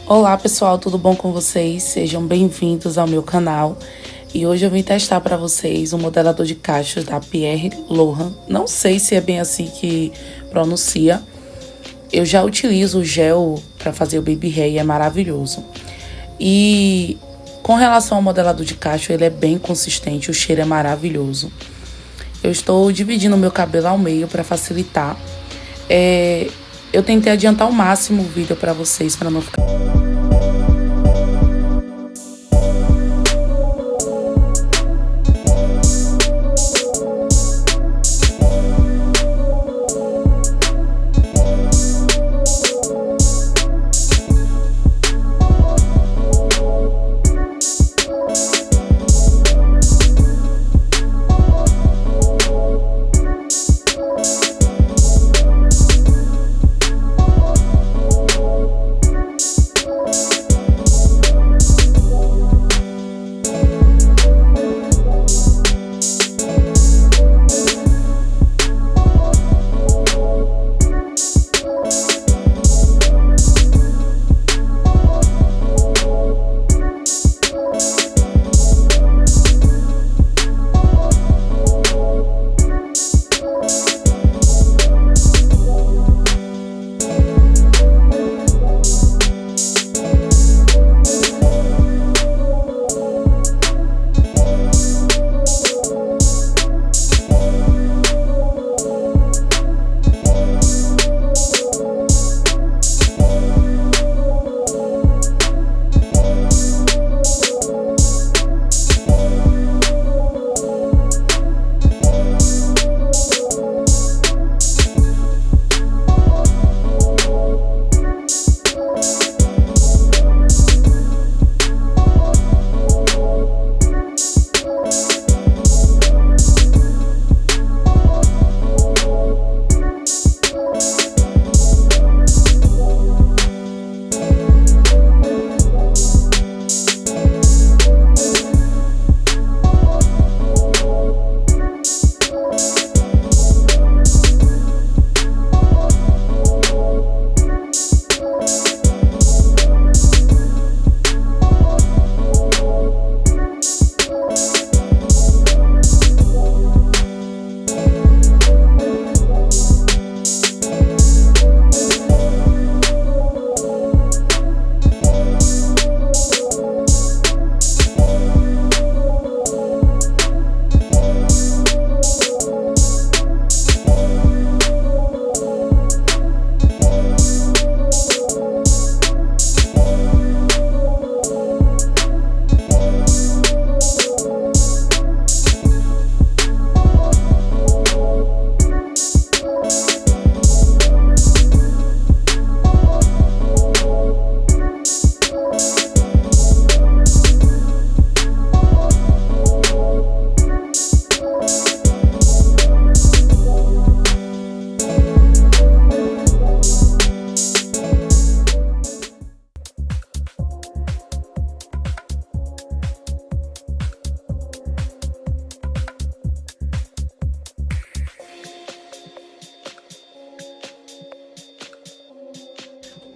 Olá pessoal, tudo bom com vocês? Sejam bem-vindos ao meu canal. E hoje eu vim testar para vocês um modelador de cachos da Pierre Lohan. Não sei se é bem assim que pronuncia. Eu já utilizo o gel para fazer o baby hair e é maravilhoso. E com relação ao modelador de cacho, ele é bem consistente, o cheiro é maravilhoso. Eu estou dividindo o meu cabelo ao meio para facilitar. Eu tentei adiantar ao máximo o vídeo para vocês, para não ficar...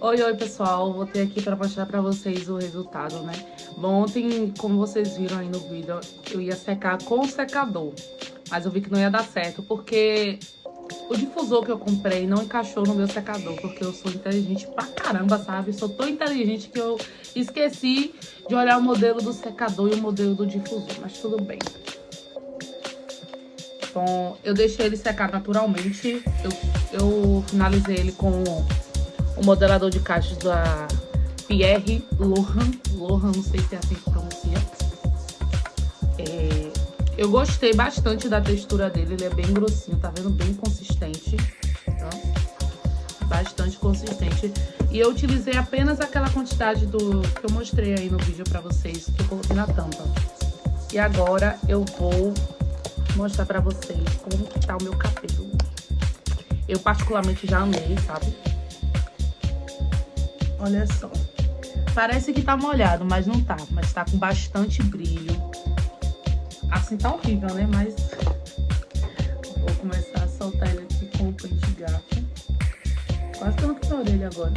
Oi pessoal, voltei aqui para mostrar para vocês o resultado, né? Bom, ontem, como vocês viram aí no vídeo, eu ia secar com o secador, mas eu vi que não ia dar certo, porque o difusor que eu comprei não encaixou no meu secador, porque eu sou inteligente pra caramba, sabe? Sou tão inteligente que eu esqueci de olhar o modelo do secador e o modelo do difusor, mas tudo bem. Bom, eu deixei ele secar naturalmente, eu finalizei ele com o modelador de cachos da Pierre Lohan, não sei se é assim que pronuncia. Eu gostei bastante da textura dele, ele é bem grossinho, tá vendo? Bem consistente, tá? Bastante consistente. E eu utilizei apenas aquela quantidade que eu mostrei aí no vídeo pra vocês, que eu coloquei na tampa. E agora eu vou mostrar pra vocês como que tá o meu cabelo. Eu particularmente já amei, sabe? Olha só. Parece que tá molhado, mas não tá. Mas tá com bastante brilho. Assim tá horrível, né? Mas vou começar a soltar ele aqui com o pente de garfo. Quase que eu não quero a orelha agora.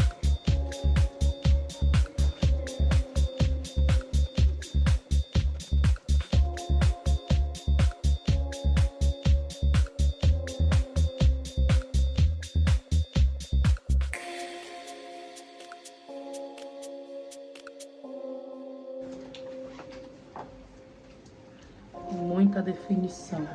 muita definição.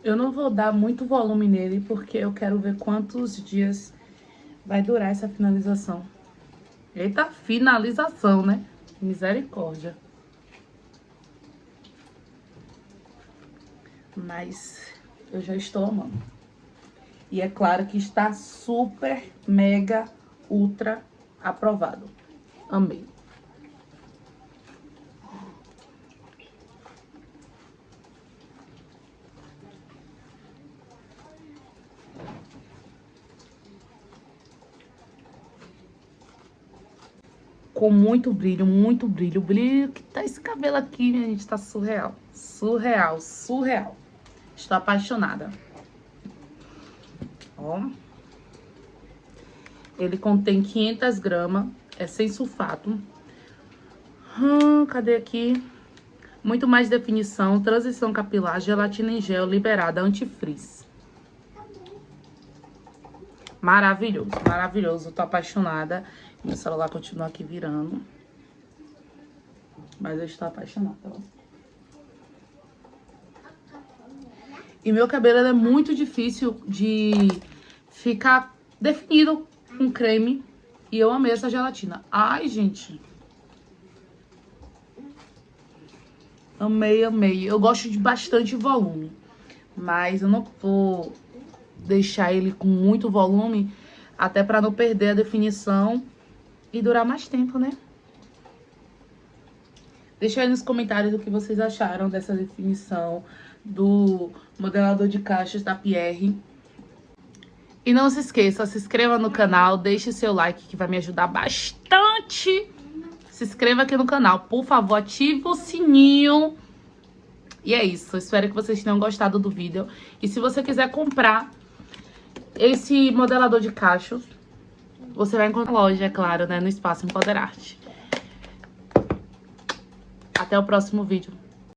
Eu não vou dar muito volume nele, porque eu quero ver quantos dias vai durar essa finalização. Eita, finalização, né? Misericórdia. Mas eu já estou amando. E é claro que está super, mega, ultra aprovado. Amei. Com muito brilho, muito brilho. O brilho que tá esse cabelo aqui, minha gente, tá surreal. Surreal, surreal. Estou apaixonada. Ó. Ele contém 500 gramas, é sem sulfato. Cadê aqui? Muito mais definição, transição capilar, gelatina em gel, liberada, anti-frizz. Maravilhoso, maravilhoso. Tô apaixonada. Meu celular continua aqui virando. Mas eu estou apaixonada, ó. E meu cabelo é muito difícil de ficar definido com creme. E eu amei essa gelatina. Ai, gente. Amei, amei. Eu gosto de bastante volume. Mas eu não vou deixar ele com muito volume. Até pra não perder a definição e durar mais tempo, né? Deixa aí nos comentários o que vocês acharam dessa definição do modelador de cachos da Pierre. E não se esqueça, se inscreva no canal, deixe seu like que vai me ajudar bastante. Se inscreva aqui no canal, por favor, ative o sininho. E é isso, espero que vocês tenham gostado do vídeo. E se você quiser comprar esse modelador de cachos, você vai encontrar na loja, é claro, né, no Espaço Empoderarte. Até o próximo vídeo.